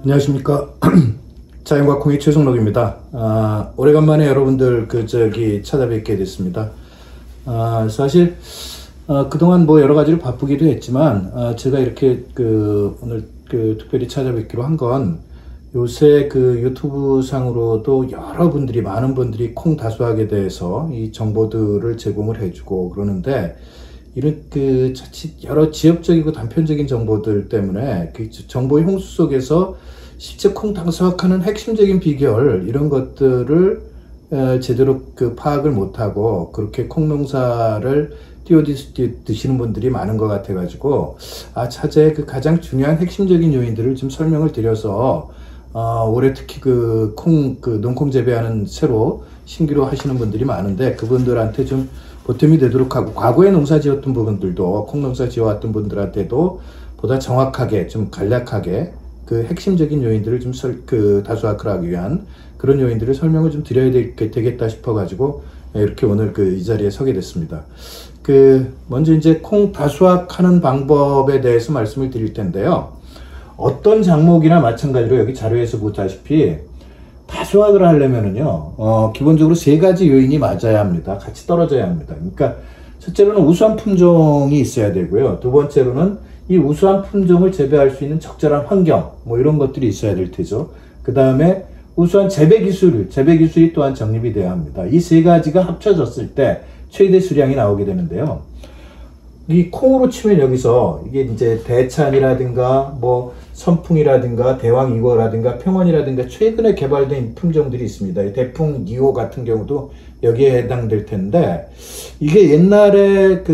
안녕하십니까. 자연과 콩의 최성록입니다. 오래간만에 여러분들 찾아뵙게 됐습니다. 사실 그동안 뭐 여러 가지로 바쁘기도 했지만 제가 이렇게 오늘 특별히 찾아뵙기로 한 건 요새 유튜브 상으로도 여러분들이 많은 분들이 콩 다수학에 대해서 이 정보들을 제공을 해주고 그러는데 이런 자칫 여러 지역적이고 단편적인 정보들 때문에 정보의 홍수 속에서 실제 콩 다수학하는 핵심적인 비결 이런 것들을 제대로 파악을 못하고 그렇게 콩 농사를 뛰어드시는 분들이 많은 것 같아 가지고 차제의 가장 중요한 핵심적인 요인들을 좀 설명을 드려서 올해 특히 농콩 재배하는 새로 신규로 하시는 분들이 많은데 그분들한테 좀 보탬이 되도록 하고 과거에 농사 지었던 부분들도 콩 농사 지어왔던 분들한테도 보다 정확하게 좀 간략하게 핵심적인 요인들을 좀 다수학을 하기 위한 그런 요인들을 설명을 좀 드려야 되겠다 싶어 가지고 이렇게 오늘 이 자리에 서게 됐습니다. 먼저 이제 콩 다수학하는 방법에 대해서 말씀을 드릴 텐데요. 어떤 작목이나 마찬가지로 여기 자료에서 보다시피 다수학을 하려면은요, 기본적으로 세 가지 요인이 맞아야 합니다. 같이 떨어져야 합니다. 그러니까, 첫째로는 우수한 품종이 있어야 되고요. 두 번째로는 이 우수한 품종을 재배할 수 있는 적절한 환경, 뭐 이런 것들이 있어야 될 테죠. 그 다음에 우수한 재배 기술이 또한 정립이 되어야 합니다. 이 세 가지가 합쳐졌을 때 최대 수량이 나오게 되는데요. 이 콩으로 치면 여기서 이게 이제 대찬이라든가 뭐 선풍이라든가 대왕 2호라든가 평원이라든가 최근에 개발된 품종들이 있습니다. 대풍 2호 같은 경우도 여기에 해당될 텐데 이게 옛날에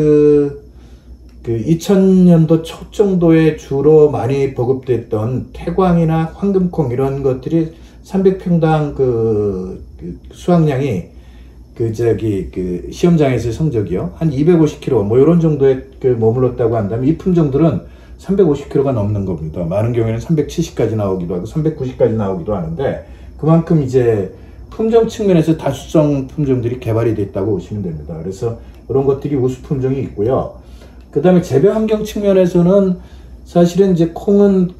2000년도 초 정도에 주로 많이 보급됐던 태광이나 황금콩 이런 것들이 300평당 수확량이 시험장에서의 성적이요. 한 250kg, 뭐, 요런 정도에 머물렀다고 한다면, 이 품종들은 350kg가 넘는 겁니다. 많은 경우에는 370까지 나오기도 하고, 390까지 나오기도 하는데, 그만큼 이제 품종 측면에서 다수성 품종들이 개발이 됐다고 보시면 됩니다. 그래서 이런 것들이 우수 품종이 있고요. 그 다음에 재배 환경 측면에서는 사실은 이제 콩은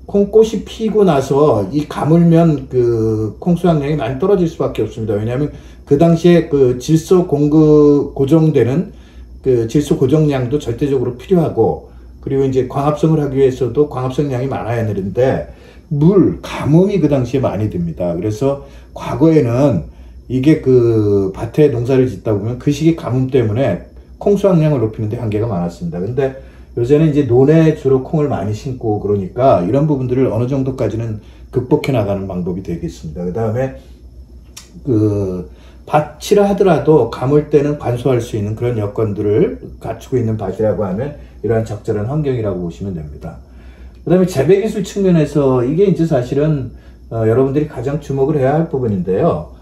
콩꽃이 피고 나서 이 가물면 콩 수확량이 많이 떨어질 수밖에 없습니다. 왜냐하면 그 당시에 질소 고정되는 질소 고정량도 절대적으로 필요하고 그리고 이제 광합성을 하기 위해서도 광합성량이 많아야 되는데 가뭄이 그 당시에 많이 듭니다. 그래서 과거에는 이게 밭에 농사를 짓다 보면 그 시기 가뭄 때문에 콩 수확량을 높이는 데 한계가 많았습니다. 근데 요새는 이제 논에 주로 콩을 많이 심고 그러니까 이런 부분들을 어느 정도까지는 극복해 나가는 방법이 되겠습니다. 그 다음에 밭이라 하더라도 가물 때는 관수할 수 있는 그런 여건들을 갖추고 있는 밭이라고 하면 이러한 적절한 환경이라고 보시면 됩니다. 그 다음에 재배 기술 측면에서 이게 이제 사실은 여러분들이 가장 주목을 해야 할 부분인데요.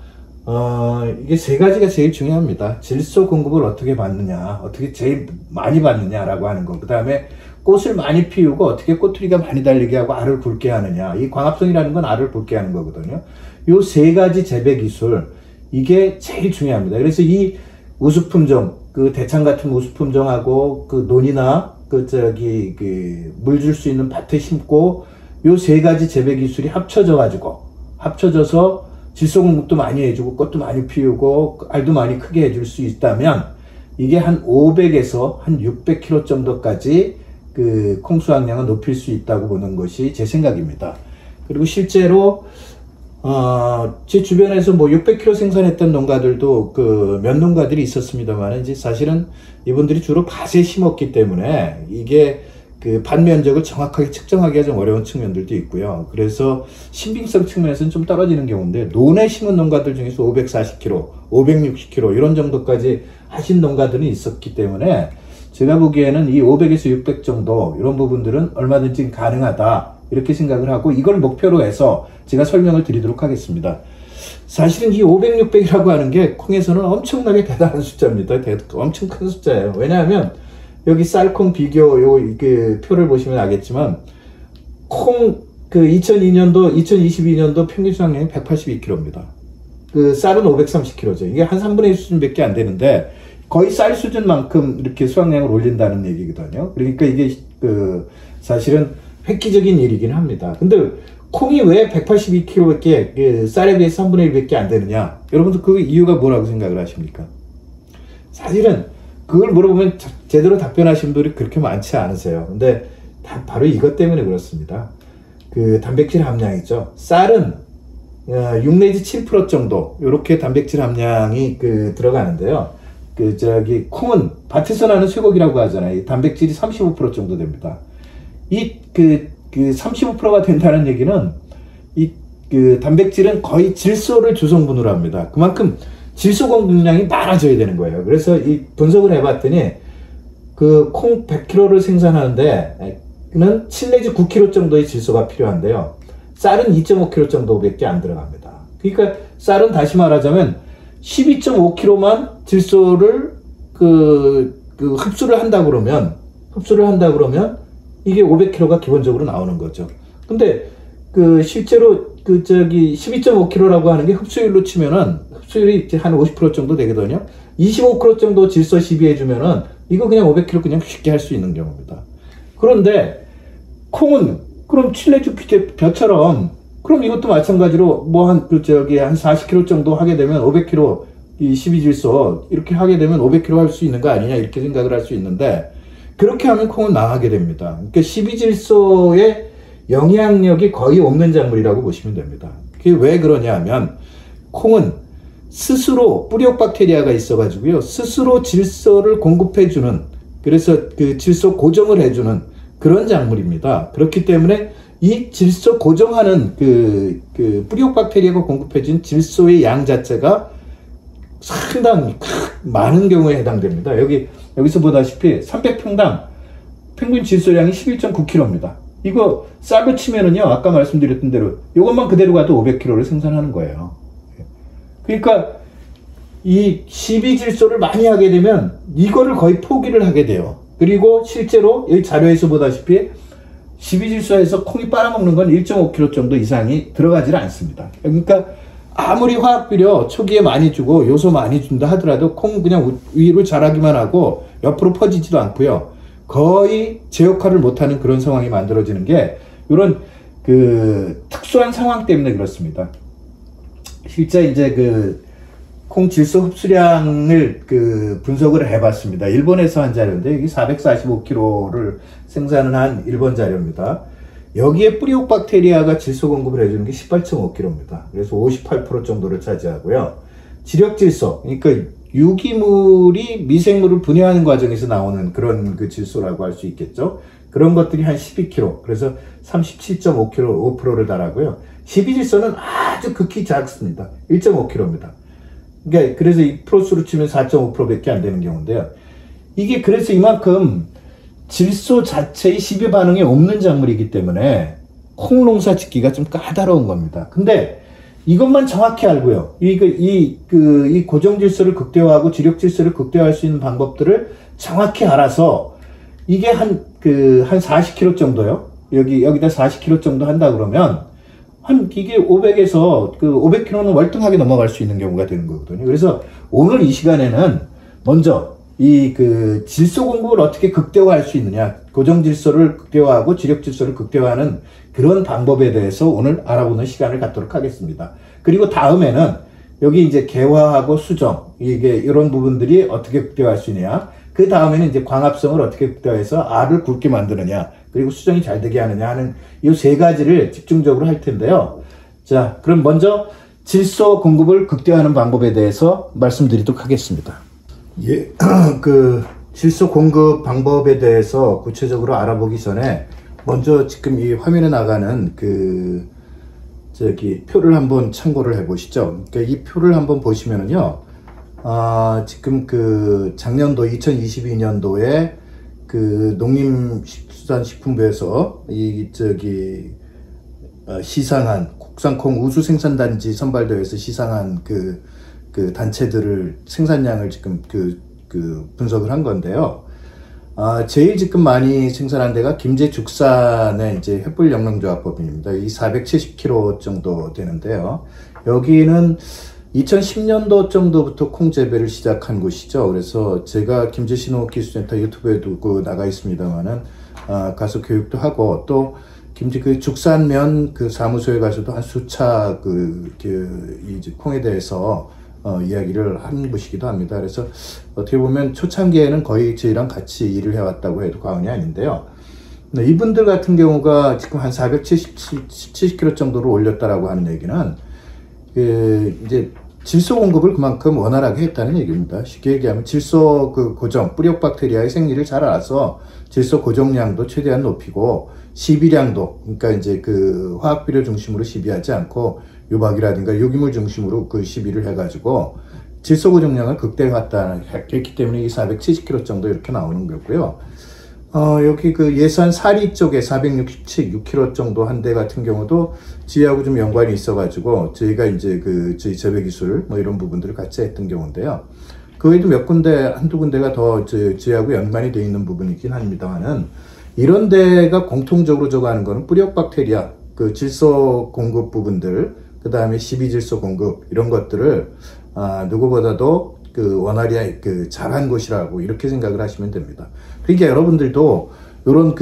이게 세 가지가 제일 중요합니다. 질소 공급을 어떻게 받느냐, 어떻게 제일 많이 받느냐라고 하는 거. 그 다음에 꽃을 많이 피우고 어떻게 꼬투리가 많이 달리게 하고 알을 굵게 하느냐. 이 광합성이라는 건 알을 굵게 하는 거거든요. 요 세 가지 재배 기술, 이게 제일 중요합니다. 그래서 이 우수품종, 대창 같은 우수품종하고 논이나 물 줄 수 있는 밭에 심고 요 세 가지 재배 기술이 합쳐져서 질소 공급도 많이 해주고 꽃도 많이 피우고 알도 많이 크게 해줄 수 있다면 이게 한 500에서 한 600kg 정도까지 콩 수확량을 높일 수 있다고 보는 것이 제 생각입니다. 그리고 실제로 제 주변에서 뭐 600kg 생산했던 농가들도 몇 농가들이 있었습니다만 이제 사실은 이분들이 주로 밭에 심었기 때문에 이게 밭 면적을 정확하게 측정하기가 좀 어려운 측면들도 있고요. 그래서 신빙성 측면에서는 좀 떨어지는 경우인데 논에 심은 농가들 중에서 540kg, 560kg 이런 정도까지 하신 농가들은 있었기 때문에 제가 보기에는 이 500에서 600 정도 이런 부분들은 얼마든지 가능하다 이렇게 생각을 하고 이걸 목표로 해서 제가 설명을 드리도록 하겠습니다. 사실은 이 500, 600이라고 하는 게 콩에서는 엄청나게 대단한 숫자입니다. 엄청 큰 숫자예요. 왜냐하면 여기 쌀콩 비교 표를 보시면 알겠지만 콩 2022년도 평균 수확량이 182kg입니다. 쌀은 530kg죠. 이게 한 3분의 1 수준밖에 안 되는데 거의 쌀 수준만큼 이렇게 수확량을 올린다는 얘기거든요. 그러니까 이게 사실은 획기적인 일이긴 합니다. 근데 콩이 왜 182kg밖에 쌀에 비해서 3분의 1밖에 안 되느냐? 여러분들 그 이유가 뭐라고 생각을 하십니까? 사실은 그걸 물어보면 제대로 답변하신 분들이 그렇게 많지 않으세요. 근데 바로 이것 때문에 그렇습니다. 그 단백질 함량이죠. 쌀은 6 내지 7% 정도 이렇게 단백질 함량이 들어가는데요. 콩은 밭에서 나는 쇠고기라고 하잖아요. 단백질이 35% 정도 됩니다. 35%가 된다는 얘기는 단백질은 거의 질소를 주성분으로 합니다. 그만큼 질소 공급량이 많아져야 되는 거예요. 그래서 이 분석을 해봤더니 콩 100kg를 생산하는데 는 7 내지 9kg 정도의 질소가 필요한데요. 쌀은 2.5kg 정도밖에 안 들어갑니다. 그러니까 쌀은 다시 말하자면 12.5kg만 질소를 흡수를 한다 그러면 이게 500kg가 기본적으로 나오는 거죠. 근데 실제로 12.5kg라고 하는 게 흡수율로 치면은 흡수율이 한 50% 정도 되거든요. 25kg 정도 질소 시비해주면은 이거 그냥 500kg 그냥 쉽게 할 수 있는 경우입니다. 그런데 콩은 그럼 칠레주 벼처럼 그럼 이것도 마찬가지로 한 40kg 정도 하게 되면 500kg 이 12질소 이렇게 하게 되면 500kg 할 수 있는 거 아니냐 이렇게 생각을 할 수 있는데 그렇게 하면 콩은 망하게 됩니다. 그러니까 12질소의 영향력이 거의 없는 작물이라고 보시면 됩니다. 그게 왜 그러냐 하면 콩은 스스로 뿌리옥 박테리아가 있어가지고요. 스스로 질소를 공급해주는 그래서 질소 고정을 해주는 그런 작물입니다. 그렇기 때문에 이 질소 고정하는 뿌리옥 박테리아가 공급해준 질소의 양 자체가 상당히 많은 경우에 해당됩니다. 여기서 보다시피 300평당 평균 질소량이 11.9kg입니다. 이거 쌀로 치면은요, 아까 말씀드렸던 대로 이것만 그대로 가도 500kg를 생산하는 거예요. 그러니까 이 12질소를 많이 하게 되면 이거를 거의 포기를 하게 돼요. 그리고 실제로 여기 자료에서 보다시피 12질소에서 콩이 빨아먹는 건 1.5kg 정도 이상이 들어가질 않습니다. 그러니까 아무리 화학비료 초기에 많이 주고 요소 많이 준다 하더라도 콩 그냥 위로 자라기만 하고 옆으로 퍼지지도 않고요. 거의 제 역할을 못하는 그런 상황이 만들어지는 게 이런 특수한 상황 때문에 그렇습니다. 실제 이제 콩 질소 흡수량을 분석을 해봤습니다. 일본에서 한 자료인데 여기 445kg를 생산을 한 일본 자료입니다. 여기에 뿌리옥 박테리아가 질소 공급을 해주는 게 18.5kg입니다. 그래서 58% 정도를 차지하고요. 지력질소, 그러니까 유기물이 미생물을 분해하는 과정에서 나오는 그런 질소라고 할 수 있겠죠. 그런 것들이 한 12kg, 그래서 37.5kg, 5%를 달하고요. 12질소는 아주 극히 작습니다. 1.5kg입니다. 그러니까 그래서 이 프로수로 치면 4.5%밖에 안 되는 경우인데요. 이게 그래서 이만큼 질소 자체의 시비 반응이 없는 작물이기 때문에 콩 농사 짓기가 좀 까다로운 겁니다. 근데 이것만 정확히 알고요. 이 고정 질소를 극대화하고 지력 질소를 극대화할 수 있는 방법들을 정확히 알아서 이게 한 40kg 정도요. 여기다 40kg 정도 한다 그러면 이게 500에서 500kg는 월등하게 넘어갈 수 있는 경우가 되는 거거든요. 그래서 오늘 이 시간에는 먼저 질소 공급을 어떻게 극대화할 수 있느냐, 고정 질소를 극대화하고 지력 질소를 극대화하는 그런 방법에 대해서 오늘 알아보는 시간을 갖도록 하겠습니다. 그리고 다음에는 여기 이제 개화하고 수정, 이런 부분들이 어떻게 극대화할 수 있느냐, 그 다음에는 이제 광합성을 어떻게 극대화해서 알을 굵게 만드느냐, 그리고 수정이 잘 되게 하느냐 하는 이 세 가지를 집중적으로 할 텐데요. 자, 그럼 먼저 질소 공급을 극대화하는 방법에 대해서 말씀드리도록 하겠습니다. 예, 질소 공급 방법에 대해서 구체적으로 알아보기 전에 먼저 지금 이 화면에 나가는 표를 한번 참고를 해 보시죠. 그러니까 이 표를 한번 보시면은요, 지금 작년도 2022년도에 농림수산식품부에서 시상한 국산콩 우수생산단지 선발대회에서 시상한 단체들을 생산량을 지금 분석을 한 건데요. 제일 지금 많이 생산한 데가 김제죽산의 이제 횃불영농조합법인입니다. 이 470kg 정도 되는데요. 여기는 2010년도 정도부터 콩 재배를 시작한 곳이죠. 그래서 제가 김제신호기술센터 유튜브에도 나가 있습니다만은 가서 교육도 하고 또 김치 그 죽산면 그 사무소에 가서도 한 수차 이 콩에 대해서 이야기를 한 곳이기도 합니다. 그래서 어떻게 보면 초창기에는 거의 저희랑 같이 일을 해왔다고 해도 과언이 아닌데요. 이분들 같은 경우가 지금 한 470kg 정도로 올렸다라고 하는 얘기는 이제 질소 공급을 그만큼 원활하게 했다는 얘기입니다. 쉽게 얘기하면 질소 고정, 뿌리옥 박테리아의 생리를 잘 알아서 질소 고정량도 최대한 높이고 시비량도, 그러니까 이제 그 화학 비료 중심으로 시비하지 않고 유박이라든가 유기물 중심으로 그 시비를 해가지고 질소 고정량을 극대화했기 때문에 이 470kg 정도 이렇게 나오는 거고요. 여기 그 예산 사리 쪽에 467kg 정도 한 대 같은 경우도 저희하고 좀 연관이 있어가지고 저희가 이제 저희 재배 기술 뭐 이런 부분들을 같이 했던 경우인데요. 그 외에도 몇 군데, 한두 군데가 더 저희하고 연관이 되어 있는 부분이긴 합니다만은 이런 데가 공통적으로 저거 하는 거는 뿌리옥 박테리아, 그 질소 공급 부분들, 그 다음에 시비질소 공급, 이런 것들을, 누구보다도 원활히 잘한 곳이라고 이렇게 생각을 하시면 됩니다. 그러니까 여러분들도 요런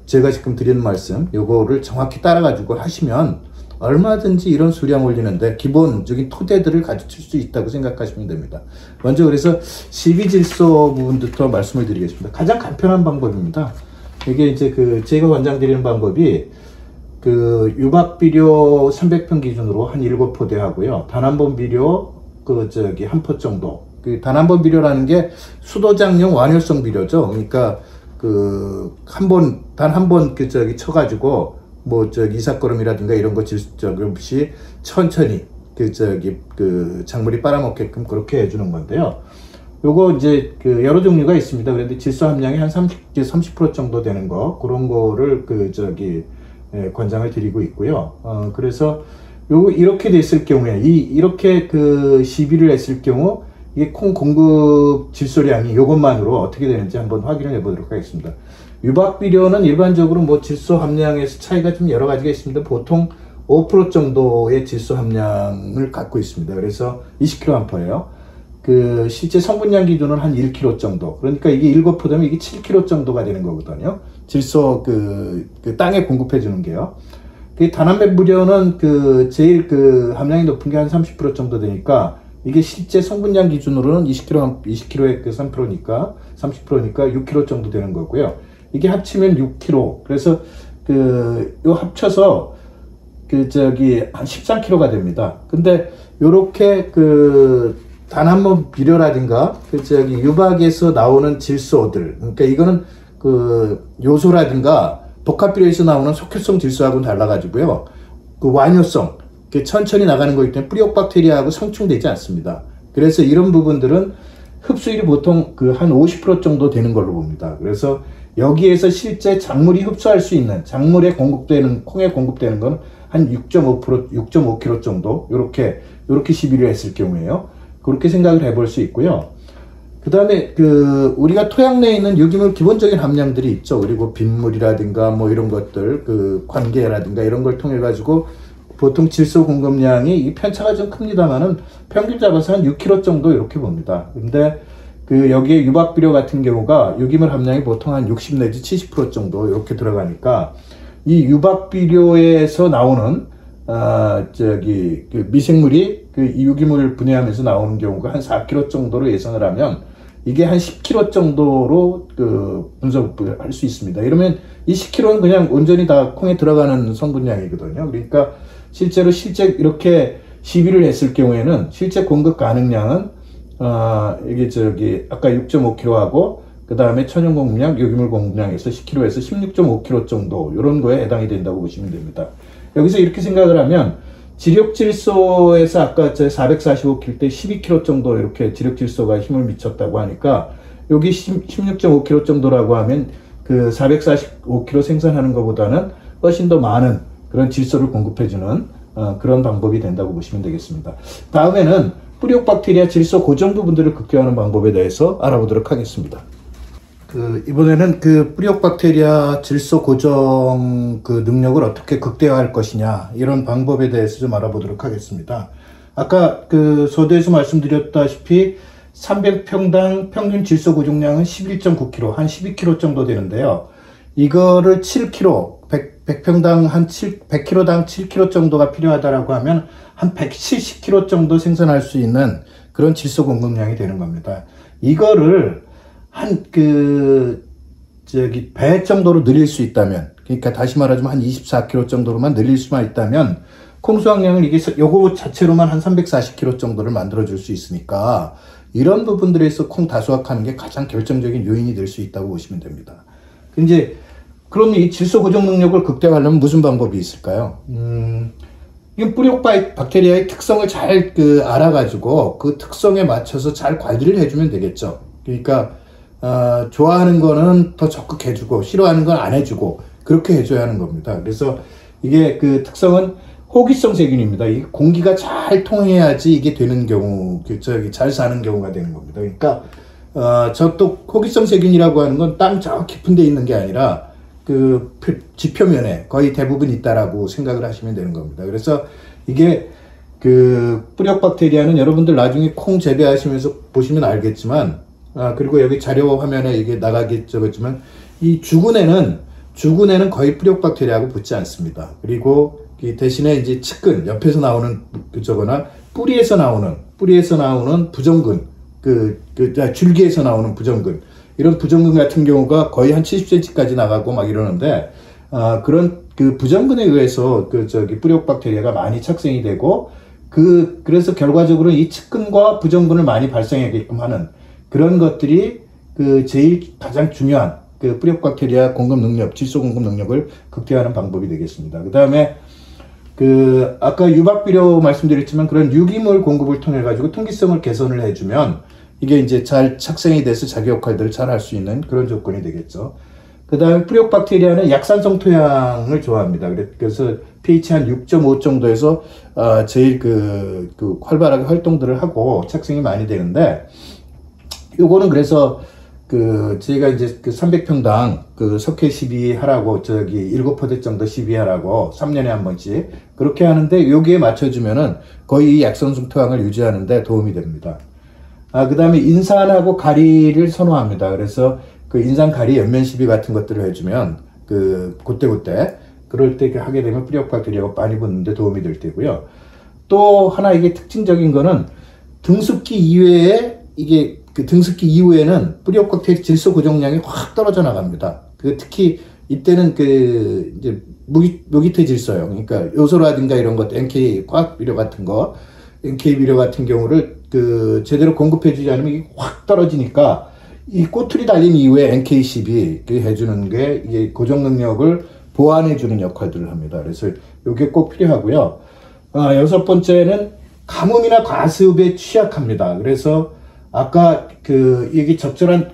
제가 지금 드리는 말씀, 요거를 정확히 따라가지고 하시면 얼마든지 이런 수량 올리는데 기본적인 토대들을 가르칠 수 있다고 생각하시면 됩니다. 먼저 그래서 시비질소 부분부터 말씀을 드리겠습니다. 가장 간편한 방법입니다. 이게 이제 제가 권장드리는 방법이 유박비료 300평 기준으로 한 7포대 하고요. 단한번 비료 한 포 정도. 단한번 비료라는 게 수도장용 완효성 비료죠. 그러니까 단 한 번 쳐가지고 이삭거름이라든가 이런 거 없이 천천히 작물이 빨아먹게끔 그렇게 해주는 건데요. 요거 이제 여러 종류가 있습니다. 그런데 질소 함량이 한 30% 정도 되는 거, 그런 거를 권장을 드리고 있고요. 그래서 요거 이렇게 됐을 경우에, 이렇게 시비를 했을 경우, 이게 콩 공급 질소량이 요것만으로 어떻게 되는지 한번 확인을 해 보도록 하겠습니다. 유박비료는 일반적으로 뭐 질소 함량에서 차이가 좀 여러 가지가 있습니다. 보통 5% 정도의 질소 함량을 갖고 있습니다. 그래서 20kg예요. 실제 성분량 기준은 한 1kg 정도. 그러니까 이게 7포 되면 이게 7kg 정도가 되는 거거든요. 질소 땅에 공급해 주는 게요. 단한배 비료는 제일 함량이 높은 게 한 30% 정도 되니까 이게 실제 성분량 기준으로는 20kg의 3%니까 30%니까 6kg 정도 되는 거고요. 이게 합치면 6kg. 그래서 요 합쳐서 한 13kg가 됩니다. 근데 요렇게 단 한 번 비료라든가 유박에서 나오는 질소들, 그러니까 이거는 요소라든가 복합비료에서 나오는 속효성 질소하고는 달라가지고요. 완효성, 천천히 나가는 거기 때문에 뿌리옥 박테리아하고 성충되지 않습니다. 그래서 이런 부분들은 흡수율이 보통 한 50% 정도 되는 걸로 봅니다. 그래서 여기에서 실제 작물이 흡수할 수 있는, 작물에 공급되는, 콩에 공급되는 건 한 6.5kg 정도, 요렇게 시비를 했을 경우에요. 그렇게 생각을 해볼 수 있고요. 그 다음에 우리가 토양 내에 있는 유기물 기본적인 함량들이 있죠. 그리고 빗물이라든가 뭐 이런 것들, 관계라든가 이런 걸 통해 가지고 보통 질소 공급량이 이 편차가 좀 큽니다만은 평균 잡아서 한 6kg 정도 이렇게 봅니다. 근데 여기에 유박비료 같은 경우가 유기물 함량이 보통 한 60 내지 70% 정도 이렇게 들어가니까 이 유박비료에서 나오는 미생물이 이 유기물을 분해하면서 나오는 경우가 한 4kg 정도로 예상을 하면 이게 한 10kg 정도로 분석을 할 수 있습니다. 이러면 이 10kg는 그냥 온전히 다 콩에 들어가는 성분량이거든요. 그러니까 실제 이렇게 시비를 했을 경우에는 실제 공급 가능량은 이게 아까 6.5kg하고 그 다음에 천연 공급량, 유기물 공급량에서 10kg에서 16.5kg 정도 이런 거에 해당이 된다고 보시면 됩니다. 여기서 이렇게 생각을 하면 지력질소에서 아까 445kg 때 12kg 정도 이렇게 지력질소가 힘을 미쳤다고 하니까 여기 16.5kg 정도라고 하면 445kg 생산하는 것보다는 훨씬 더 많은 그런 질소를 공급해주는 그런 방법이 된다고 보시면 되겠습니다. 다음에는 뿌리옥 박테리아 질소 고정 부분들을 극대화하는 방법에 대해서 알아보도록 하겠습니다. 이번에는 뿌리옥 박테리아 질소 고정 능력을 어떻게 극대화할 것이냐, 이런 방법에 대해서 좀 알아보도록 하겠습니다. 아까 서두에서 말씀드렸다시피 300평당 평균 질소 고정량은 11.9kg, 한 12kg 정도 되는데요. 이거를 7kg, 100평당 한 100kg당 7kg 정도가 필요하다라고 하면 한 170kg 정도 생산할 수 있는 그런 질소 공급량이 되는 겁니다. 이거를 한 배 정도로 늘릴 수 있다면, 그러니까 다시 말하자면 한 24kg 정도로만 늘릴 수만 있다면 콩 수확량을 요거 자체로만 한 340kg 정도를 만들어 줄 수 있으니까 이런 부분들에서 콩 다수확하는 게 가장 결정적인 요인이 될 수 있다고 보시면 됩니다. 이제 그럼 이 질소 고정 능력을 극대화하려면 무슨 방법이 있을까요? 이건 뿌리옥 박테리아의 특성을 잘 알아가지고 그 특성에 맞춰서 잘 관리를 해주면 되겠죠. 그러니까 좋아하는 거는 더 적극 해주고 싫어하는 건 안 해주고 그렇게 해줘야 하는 겁니다. 그래서 이게 그 특성은 호기성 세균입니다. 이 공기가 잘 통해야지 이게 되는 경우, 잘 사는 경우가 되는 겁니다. 그러니까 또 호기성 세균이라고 하는 건 땅 저 깊은 데 있는 게 아니라 그 지표면에 거의 대부분 있다라고 생각을 하시면 되는 겁니다. 그래서 이게 그 뿌리옥 박테리아는 여러분들 나중에 콩 재배하시면서 보시면 알겠지만, 그리고 여기 자료 화면에 이게 나가겠지만 이 주근에는 거의 뿌리옥 박테리아하고 붙지 않습니다. 그리고 이 대신에 이제 측근 옆에서 나오는 그저거나 뿌리에서 나오는 부정근, 줄기에서 나오는 부정근, 이런 부정근 같은 경우가 거의 한 70cm까지 나가고 막 이러는데, 그런 그 부정근에 의해서 뿌리옥 박테리아가 많이 착생이 되고, 그래서 결과적으로 이 측근과 부정근을 많이 발생하게끔 하는 그런 것들이 제일 가장 중요한 뿌리옥 박테리아 공급 능력, 질소 공급 능력을 극대화하는 방법이 되겠습니다. 그 다음에 아까 유박비료 말씀드렸지만 그런 유기물 공급을 통해 가지고 통기성을 개선을 해주면 이게 이제 잘 착생이 돼서 자기 역할들을 잘 할 수 있는 그런 조건이 되겠죠. 그 다음에 뿌리옥 박테리아는 약산성 토양을 좋아합니다. 그래서 pH 한 6.5 정도에서 제일 활발하게 활동들을 하고 착생이 많이 되는데, 요거는 그래서 저희가 이제 300평당 석회 12하라고 7포대 정도 12하라고 3년에 한 번씩 그렇게 하는데, 여기에 맞춰주면은 거의 이 약산성 토양을 유지하는데 도움이 됩니다. 그 다음에 인산하고 가리를 선호합니다. 그래서 인산 가리 연면 시비 같은 것들을 해주면 그때 그럴 때 하게 되면 뿌리옥 박테리아가 많이 붙는데 도움이 될 테고요. 또 하나 이게 특징적인 거는 등습기 이외에 등습기 이후에는 뿌리옥 박테리아 질소 고정량이 확 떨어져 나갑니다. 특히 이때는 이제 무기태 질소요. 그러니까 요소라든가 이런 것, NK 화학 비료 같은 거, NK 비료 같은 경우를 제대로 공급해주지 않으면 이게 확 떨어지니까 이 꼬투리 달린 이후에 NK12 해주는 게 이게 고정 능력을 보완해주는 역할들을 합니다. 그래서 이게 꼭 필요하고요. 여섯 번째는 가뭄이나 과습에 취약합니다. 그래서 아까 이게 적절한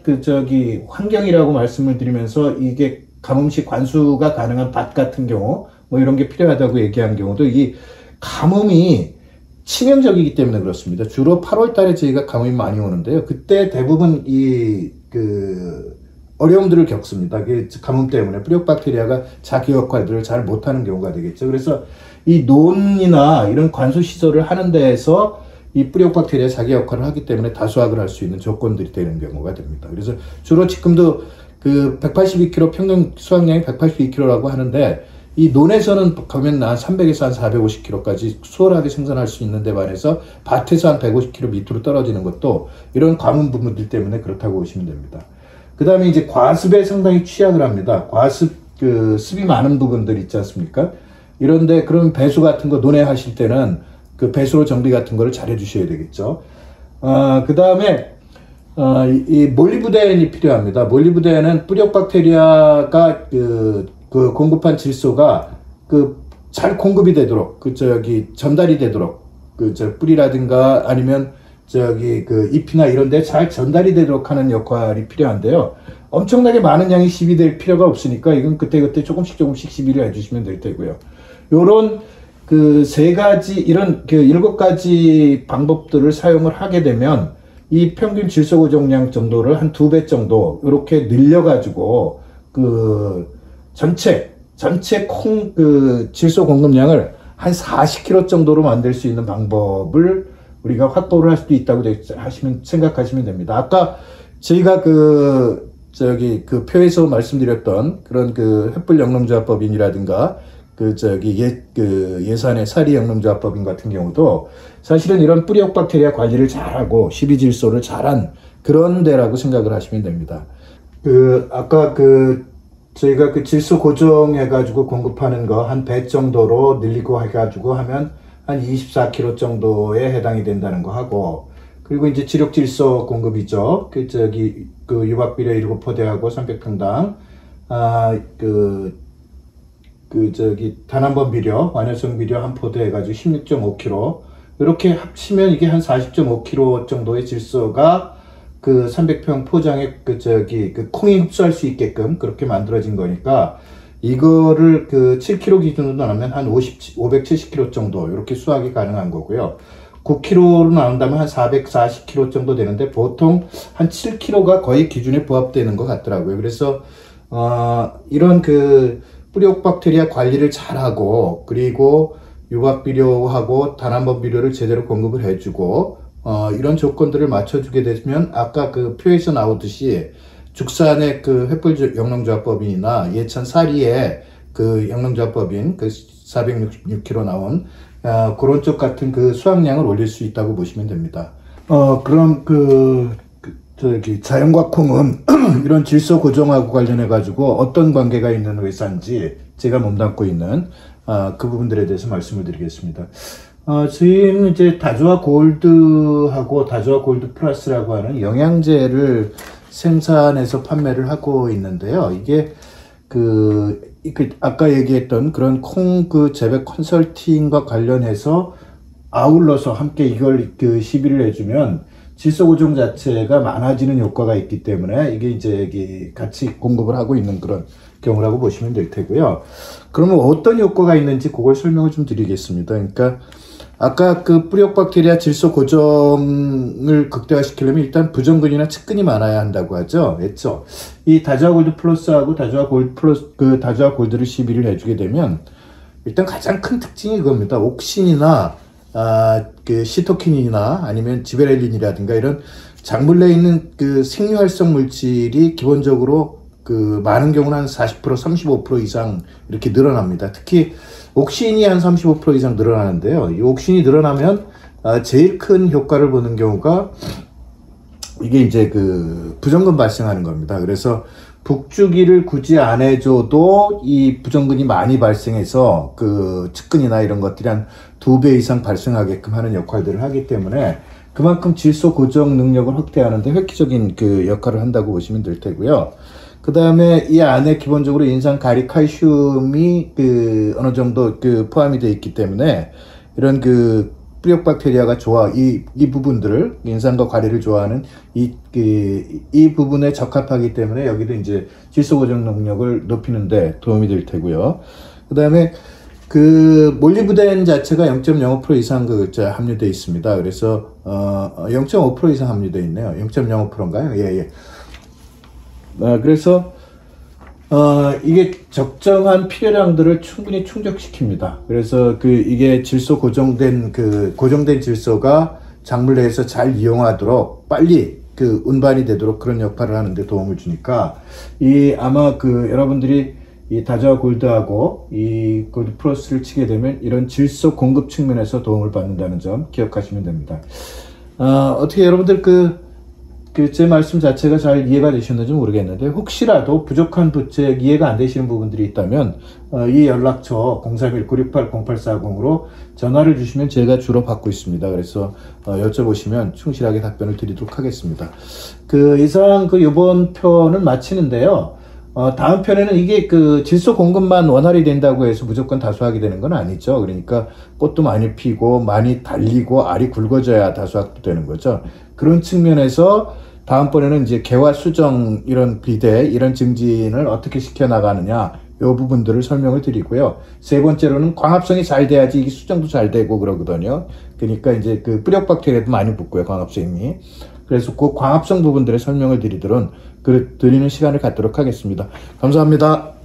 환경이라고 말씀을 드리면서 이게 가뭄시 관수가 가능한 밭 같은 경우 뭐 이런 게 필요하다고 얘기한 경우도 이 가뭄이 치명적이기 때문에 그렇습니다. 주로 8월 달에 저희가 가뭄이 많이 오는데요. 그때 대부분 어려움들을 겪습니다. 가뭄 때문에 뿌리옥 박테리아가 자기 역할들을 잘 못하는 경우가 되겠죠. 그래서 이 논이나 이런 관수 시설을 하는 데에서 이 뿌리옥 박테리아 자기 역할을 하기 때문에 다수확을 할 수 있는 조건들이 되는 경우가 됩니다. 그래서 주로 지금도 182kg 평균 수확량이 182kg라고 하는데, 이 논에서는 가면 한 300에서 한 450kg까지 수월하게 생산할 수 있는데 반해서 밭에서 한 150kg 밑으로 떨어지는 것도 이런 가뭄 부분들 때문에 그렇다고 보시면 됩니다. 그 다음에 이제 과습에 상당히 취약을 합니다. 과습, 습이 많은 부분들 있지 않습니까? 이런데 그런 배수 같은 거 논에 하실 때는 배수로 정비 같은 거를 잘 해주셔야 되겠죠. 그 다음에 이 몰리브덴이 필요합니다. 몰리브덴은 뿌리옥 박테리아가 공급한 질소가 잘 공급이 되도록 전달이 되도록 뿌리라든가 아니면 잎이나 이런 데 잘 전달이 되도록 하는 역할이 필요한데요. 엄청나게 많은 양이 시비될 필요가 없으니까 이건 그때그때 조금씩 시비를 해주시면 될 테고요. 요런 세 가지, 이런 7가지 방법들을 사용을 하게 되면 이 평균 질소 고정량 정도를 한 2배 정도 이렇게 늘려가지고 전체 콩 질소 공급량을 한 40kg 정도로 만들 수 있는 방법을 우리가 확보를 할 수도 있다고 생각하시면 됩니다. 아까 저희가 저기 그 표에서 말씀드렸던 그런 그 횃불 영농조합법인이라든가 그 예산의 사리 영농조합법인 같은 경우도 사실은 이런 뿌리옥 박테리아 관리를 잘하고 식이질소를 잘한 그런 데라고 생각을 하시면 됩니다. 아까 저희가 그 질소 고정해가지고 공급하는 거 한 배 정도로 늘리고 해가지고 하면 한 24kg 정도에 해당이 된다는 거 하고, 그리고 이제 지력질소 공급이죠. 그 유박비료 7포대하고 300평당, 단한번 비료, 완효성 비료 한 포대 해가지고 16.5kg. 이렇게 합치면 이게 한 40.5kg 정도의 질소가 그 300평 포장에 콩이 흡수할 수 있게끔 그렇게 만들어진 거니까, 이거를 그 7kg 기준으로 나누면 한 570kg 정도 이렇게 수확이 가능한 거고요. 9kg로 나온다면 한 440kg 정도 되는데, 보통 한 7kg가 거의 기준에 부합되는 것 같더라고요. 그래서 이런 그 뿌리옥 박테리아 관리를 잘하고, 그리고 유박비료하고 단한번 비료를 제대로 공급을 해주고, 이런 조건들을 맞춰주게 되면 아까 그 표에서 나오듯이 죽산의 그 횃불 영농조합법인이나 예천 사리의 그 영농조합법인 그 466kg 나온 그런 쪽 같은 그 수확량을 올릴 수 있다고 보시면 됩니다. 그럼 자연과 콩은 이런 질소 고정하고 관련해 가지고 어떤 관계가 있는 회사인지 제가 몸담고 있는 그 부분들에 대해서 말씀을 드리겠습니다. 저희는 이제 다조아 골드하고 다조아 골드 플러스라고 하는 영양제를 생산해서 판매를 하고 있는데요. 이게 아까 얘기했던 그런 콩 재배 컨설팅과 관련해서 아울러서 함께 이걸 시비를 해주면 질소 고정 자체가 많아지는 효과가 있기 때문에 이게 이제 같이 공급을 하고 있는 그런 경우라고 보시면 될 테고요. 그러면 어떤 효과가 있는지 그걸 설명을 좀 드리겠습니다. 그러니까 아까 그 뿌리옥 박테리아 질소 고정을 극대화시키려면 일단 부정근이나 측근이 많아야 한다고 하죠. 그렇죠? 이 다조아 골드 플러스하고 다조아 골드 플러스 다조아 골드를 시비를 해주게 되면 일단 가장 큰 특징이 이겁니다. 옥신이나 그 시토킨이나 아니면 지베렐린이라든가 이런 작물내에 있는 그 생유활성 물질이 기본적으로 많은 경우는 한 40%, 35% 이상 이렇게 늘어납니다. 특히 옥신이 한 35% 이상 늘어나는데요. 이 옥신이 늘어나면 제일 큰 효과를 보는 경우가 이게 이제 부정근 발생하는 겁니다. 그래서 북주기를 굳이 안 해줘도 이 부정근이 많이 발생해서 측근이나 이런 것들이 한 2배 이상 발생하게끔 하는 역할들을 하기 때문에 그만큼 질소 고정 능력을 확대하는데 획기적인 역할을 한다고 보시면 될 테고요. 그 다음에 이 안에 기본적으로 인산, 가리, 칼슘이 어느 정도 포함이 되어 있기 때문에 이런 뿌리옥 박테리아가 이 부분들을, 인산과 가리를 좋아하는 이 부분에 적합하기 때문에 여기도 이제 질소 고정 능력을 높이는데 도움이 될 테고요. 그 다음에 몰리브덴 자체가 0.05% 이상 함유되어 있습니다. 그래서 0.5% 이상 함유되어 있네요. 0.05%인가요? 예. 그래서 이게 적정한 필요량들을 충분히 충족시킵니다. 그래서 이게 질소 고정된 질소가 작물 내에서 잘 이용하도록 빨리 운반이 되도록 그런 역할을 하는데 도움을 주니까 아마 여러분들이 이 다조아 골드하고 이 골드 플러스를 치게 되면 이런 질소 공급 측면에서 도움을 받는다는 점 기억하시면 됩니다. 어떻게 여러분들 제 말씀 자체가 잘 이해가 되셨는지 모르겠는데, 혹시라도 부족한 이해가 안 되시는 부분들이 있다면 이 연락처 031-968-0840으로 전화를 주시면 제가 주로 받고 있습니다. 그래서 여쭤보시면 충실하게 답변을 드리도록 하겠습니다. 이상 이번 편은 마치는데요. 다음 편에는 이게 질소 공급만 원활히 된다고 해서 무조건 다수확이 되는 건 아니죠. 그러니까 꽃도 많이 피고 많이 달리고 알이 굵어져야 다수확도 되는 거죠. 그런 측면에서 다음번에는 이제 개화 수정 이런 비대 이런 증진을 어떻게 시켜나가느냐 이 부분들을 설명을 드리고요. 세 번째로는 광합성이 잘 돼야지 이게 수정도 잘 되고 그러거든요. 그러니까 이제 뿌리옥 박테리아도 많이 붙고요, 광합성이. 그래서 광합성 부분들의 설명을 드리는 시간을 갖도록 하겠습니다. 감사합니다.